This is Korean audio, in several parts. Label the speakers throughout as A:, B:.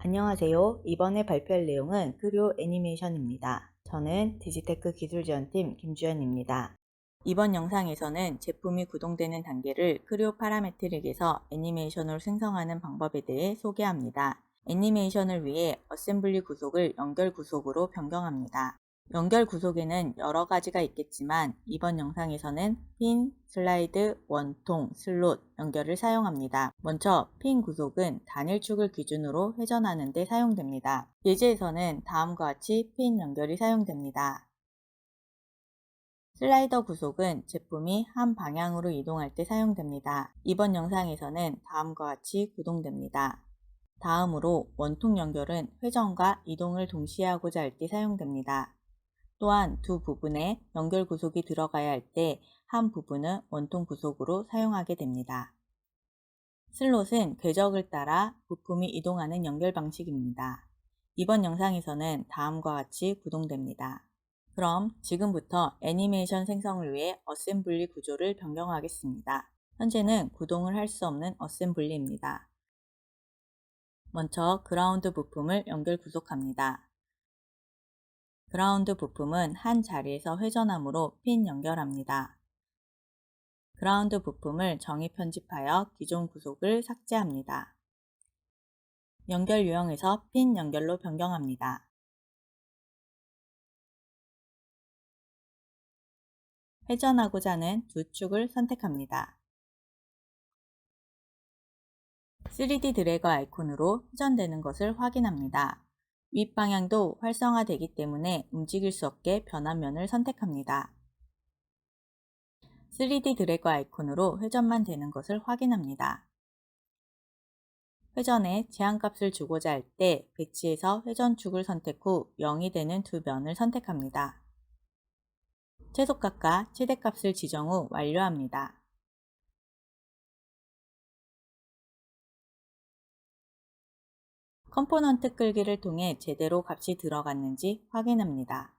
A: 안녕하세요. 이번에 발표할 내용은 크리오 애니메이션입니다. 저는 디지테크 기술지원팀 김주연입니다. 이번 영상에서는 제품이 구동되는 단계를 크리오 파라메트릭에서 애니메이션으로 생성하는 방법에 대해 소개합니다. 애니메이션을 위해 어셈블리 구속을 연결 구속으로 변경합니다. 연결 구속에는 여러 가지가 있겠지만 이번 영상에서는 핀, 슬라이드, 원통, 슬롯 연결을 사용합니다. 먼저 핀 구속은 단일축을 기준으로 회전하는 데 사용됩니다. 예제에서는 다음과 같이 핀 연결이 사용됩니다. 슬라이더 구속은 제품이 한 방향으로 이동할 때 사용됩니다. 이번 영상에서는 다음과 같이 구동됩니다. 다음으로 원통 연결은 회전과 이동을 동시에 하고자 할 때 사용됩니다. 또한 두 부분에 연결 구속이 들어가야 할 때 한 부분은 원통 구속으로 사용하게 됩니다. 슬롯은 궤적을 따라 부품이 이동하는 연결 방식입니다. 이번 영상에서는 다음과 같이 구동됩니다. 그럼 지금부터 애니메이션 생성을 위해 어셈블리 구조를 변경하겠습니다. 현재는 구동을 할 수 없는 어셈블리입니다. 먼저 그라운드 부품을 연결 구속합니다. 그라운드 부품은 한 자리에서 회전함으로 핀 연결합니다. 그라운드 부품을 정의 편집하여 기존 구속을 삭제합니다. 연결 유형에서 핀 연결로 변경합니다. 회전하고자 하는 두 축을 선택합니다. 3D 드래그 아이콘으로 회전되는 것을 확인합니다. 윗방향도 활성화되기 때문에 움직일 수 없게 변환면을 선택합니다. 3D 드래그 아이콘으로 회전만 되는 것을 확인합니다. 회전에 제한값을 주고자 할 때 배치에서 회전축을 선택 후 0이 되는 두 면을 선택합니다. 최소값과 최대값을 지정 후 완료합니다. 컴포넌트 끌기를 통해 제대로 값이 들어갔는지 확인합니다.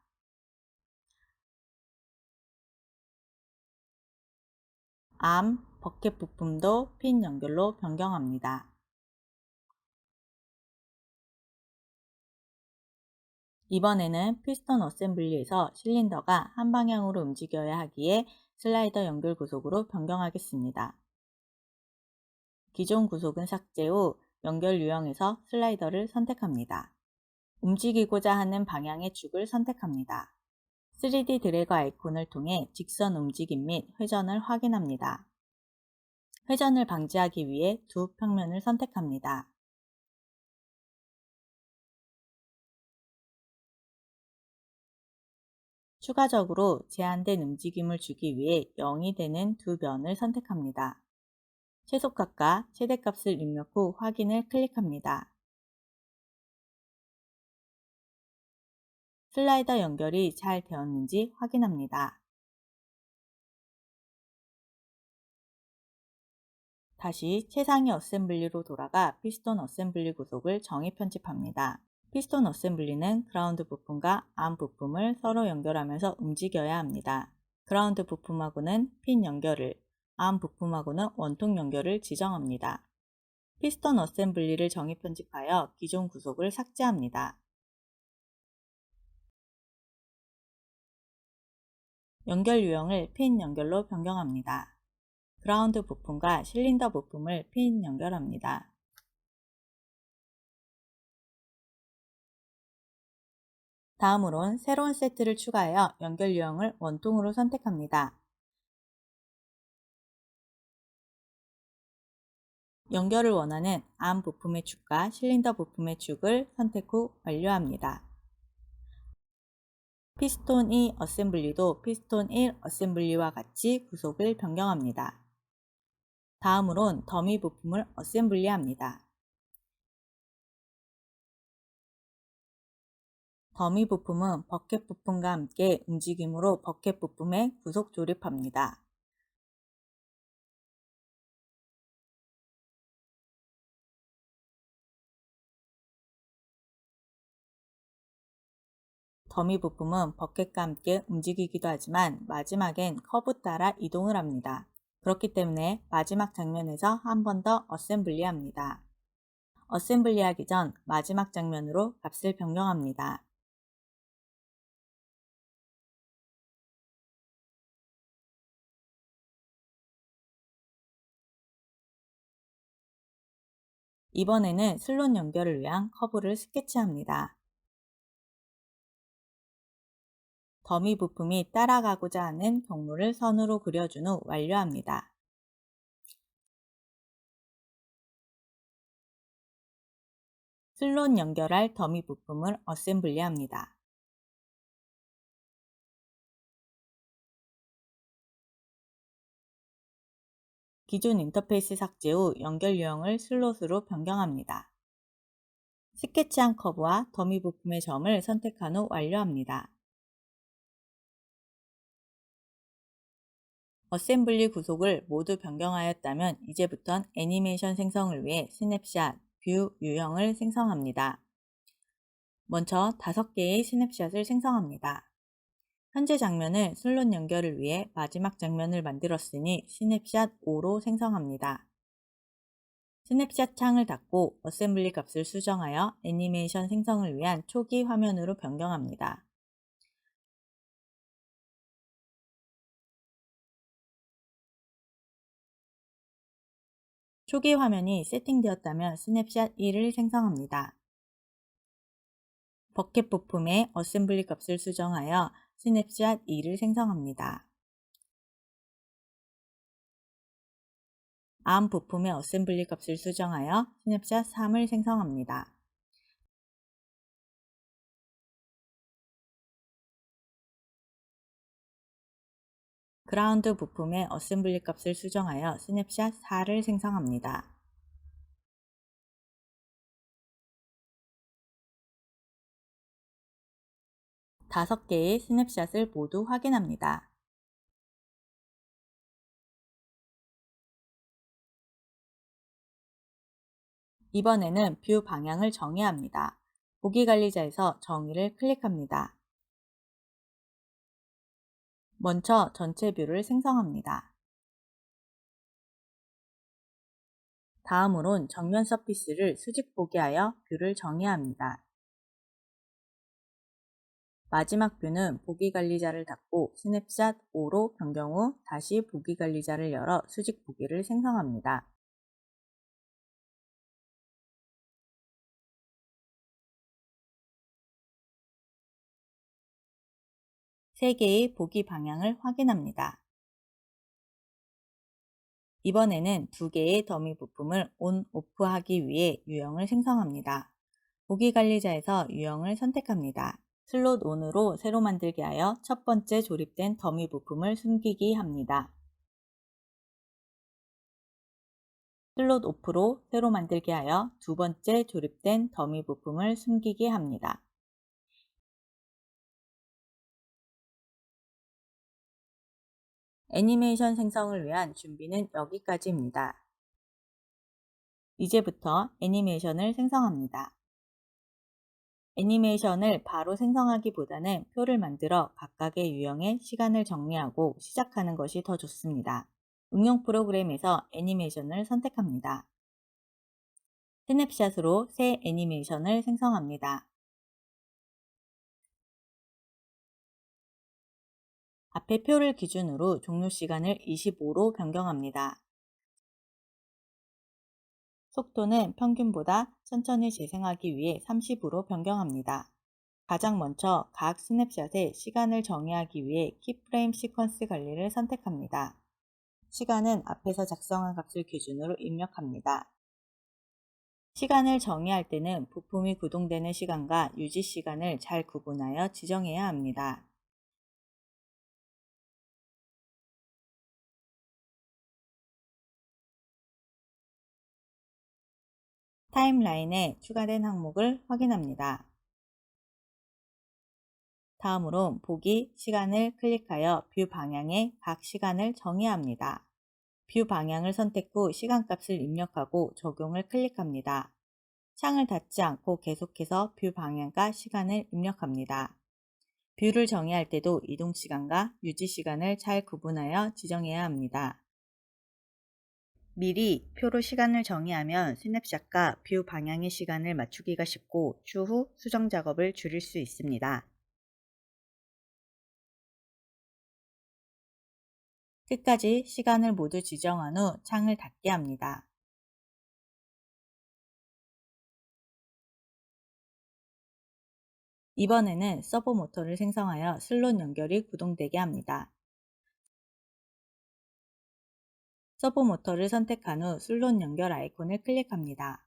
A: 암, 버켓 부품도 핀 연결로 변경합니다. 이번에는 피스톤 어셈블리에서 실린더가 한 방향으로 움직여야 하기에 슬라이더 연결 구속으로 변경하겠습니다. 기존 구속은 삭제 후 연결 유형에서 슬라이더를 선택합니다. 움직이고자 하는 방향의 축을 선택합니다. 3D 드래그 아이콘을 통해 직선 움직임 및 회전을 확인합니다. 회전을 방지하기 위해 두 평면을 선택합니다. 추가적으로 제한된 움직임을 주기 위해 0이 되는 두 면을 선택합니다. 최소값과 최대값을 입력 후 확인을 클릭합니다. 슬라이더 연결이 잘 되었는지 확인합니다. 다시 최상위 어셈블리로 돌아가 피스톤 어셈블리 구속을 정의 편집합니다. 피스톤 어셈블리는 그라운드 부품과 암 부품을 서로 연결하면서 움직여야 합니다. 그라운드 부품하고는 핀 연결을, 암 부품하고는 원통 연결을 지정합니다. 피스톤 어셈블리를 정의 편집하여 기존 구속을 삭제합니다. 연결 유형을 핀 연결로 변경합니다. 그라운드 부품과 실린더 부품을 핀 연결합니다. 다음으론 새로운 세트를 추가하여 연결 유형을 원통으로 선택합니다. 연결을 원하는 암 부품의 축과 실린더 부품의 축을 선택 후 완료합니다. 피스톤 2 어셈블리도 피스톤 1 어셈블리와 같이 구속을 변경합니다. 다음으론 더미 부품을 어셈블리합니다. 더미 부품은 버켓 부품과 함께 움직임으로 버켓 부품에 구속 조립합니다. 더미 부품은 버켓과 함께 움직이기도 하지만 마지막엔 커브 따라 이동을 합니다. 그렇기 때문에 마지막 장면에서 한 번 더 어셈블리합니다. 어셈블리하기 전 마지막 장면으로 값을 변경합니다. 이번에는 슬롯 연결을 위한 커브를 스케치합니다. 더미 부품이 따라가고자 하는 경로를 선으로 그려준 후 완료합니다. 슬롯 연결할 더미 부품을 어셈블리합니다. 기존 인터페이스 삭제 후 연결 유형을 슬롯으로 변경합니다. 스케치한 커브와 더미 부품의 점을 선택한 후 완료합니다. 어셈블리 구속을 모두 변경하였다면 이제부턴 애니메이션 생성을 위해 스냅샷, 뷰 유형을 생성합니다. 먼저 5개의 스냅샷을 생성합니다. 현재 장면을 슬롯 연결을 위해 마지막 장면을 만들었으니 스냅샷 5로 생성합니다. 스냅샷 창을 닫고 어셈블리 값을 수정하여 애니메이션 생성을 위한 초기 화면으로 변경합니다. 초기 화면이 세팅되었다면 스냅샷 1을 생성합니다. 버켓 부품의 어셈블리 값을 수정하여 스냅샷 2를 생성합니다. 암 부품의 어셈블리 값을 수정하여 스냅샷 3을 생성합니다. 그라운드 부품의 어셈블리 값을 수정하여 스냅샷 4를 생성합니다. 다섯 개의 스냅샷을 모두 확인합니다. 이번에는 뷰 방향을 정의합니다. 보기 관리자에서 정의를 클릭합니다. 먼저 전체 뷰를 생성합니다. 다음으론 정면 서피스를 수직 보기하여 뷰를 정의합니다. 마지막 뷰는 보기 관리자를 닫고 스냅샷 5로 변경 후 다시 보기 관리자를 열어 수직 보기를 생성합니다. 세 개의 보기 방향을 확인합니다. 이번에는 2개의 더미 부품을 온, 오프 하기 위해 유형을 생성합니다. 보기 관리자에서 유형을 선택합니다. 슬롯 ON으로 새로 만들게 하여 첫 번째 조립된 더미 부품을 숨기기 합니다. 슬롯 OFF로 새로 만들게 하여 두 번째 조립된 더미 부품을 숨기게 합니다. 애니메이션 생성을 위한 준비는 여기까지입니다. 이제부터 애니메이션을 생성합니다. 애니메이션을 바로 생성하기보다는 표를 만들어 각각의 유형의 시간을 정리하고 시작하는 것이 더 좋습니다. 응용 프로그램에서 애니메이션을 선택합니다. 스냅샷으로 새 애니메이션을 생성합니다. 앞에 표를 기준으로 종료 시간을 25로 변경합니다. 속도는 평균보다 천천히 재생하기 위해 30으로 변경합니다. 가장 먼저 각 스냅샷의 시간을 정의하기 위해 키프레임 시퀀스 관리를 선택합니다. 시간은 앞에서 작성한 값을 기준으로 입력합니다. 시간을 정의할 때는 부품이 구동되는 시간과 유지 시간을 잘 구분하여 지정해야 합니다. 타임라인에 추가된 항목을 확인합니다. 다음으로 보기 시간을 클릭하여 뷰 방향에 각 시간을 정의합니다. 뷰 방향을 선택 후 시간값을 입력하고 적용을 클릭합니다. 창을 닫지 않고 계속해서 뷰 방향과 시간을 입력합니다. 뷰를 정의할 때도 이동 시간과 유지 시간을 잘 구분하여 지정해야 합니다. 미리 표로 시간을 정의하면 스냅샷과 뷰 방향의 시간을 맞추기가 쉽고 추후 수정 작업을 줄일 수 있습니다. 끝까지 시간을 모두 지정한 후 창을 닫게 합니다. 이번에는 서버 모터를 생성하여 슬롯 연결이 구동되게 합니다. 서버 모터를 선택한 후 슬롯 연결 아이콘을 클릭합니다.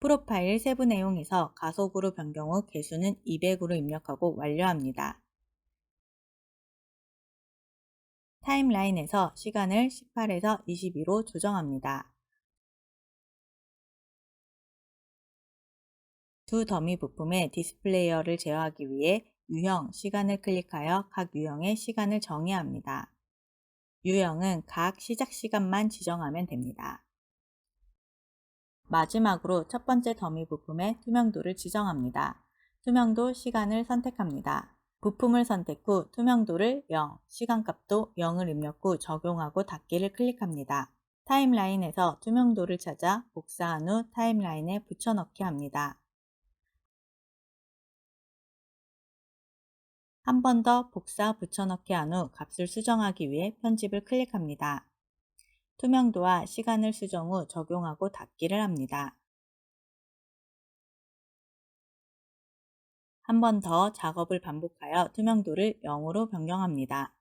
A: 프로파일 세부 내용에서 가속으로 변경 후 개수는 200으로 입력하고 완료합니다. 타임라인에서 시간을 18에서 22로 조정합니다. 두 더미 부품의 디스플레이어를 제어하기 위해 유형, 시간을 클릭하여 각 유형의 시간을 정의합니다. 유형은 각 시작 시간만 지정하면 됩니다. 마지막으로 첫 번째 더미 부품의 투명도를 지정합니다. 투명도 시간을 선택합니다. 부품을 선택 후 투명도를 0, 시간값도 0을 입력 후 적용하고 닫기를 클릭합니다. 타임라인에서 투명도를 찾아 복사한 후 타임라인에 붙여넣기 합니다. 한 번 더 복사 붙여넣기 한 후 값을 수정하기 위해 편집을 클릭합니다. 투명도와 시간을 수정 후 적용하고 닫기를 합니다. 한 번 더 작업을 반복하여 투명도를 0으로 변경합니다.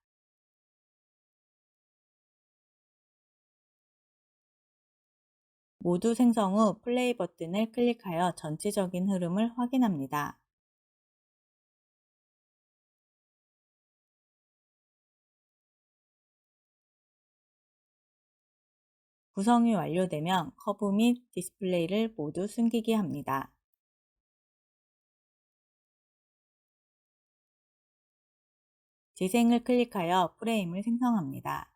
A: 모두 생성 후 플레이 버튼을 클릭하여 전체적인 흐름을 확인합니다. 구성이 완료되면 커브 및 디스플레이를 모두 숨기게 합니다. 재생을 클릭하여 프레임을 생성합니다.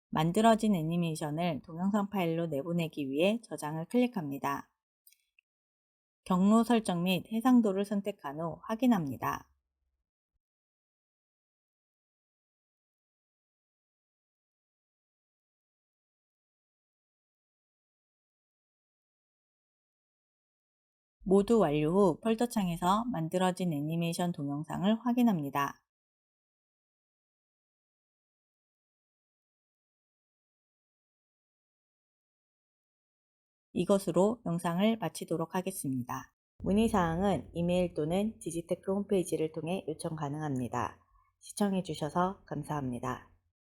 A: 만들어진 애니메이션을 동영상 파일로 내보내기 위해 저장을 클릭합니다. 경로 설정 및 해상도를 선택한 후 확인합니다. 모두 완료 후 폴더 창에서 만들어진 애니메이션 동영상을 확인합니다. 이것으로 영상을 마치도록 하겠습니다. 문의사항은 이메일 또는 디지테크 홈페이지를 통해 요청 가능합니다. 시청해주셔서 감사합니다.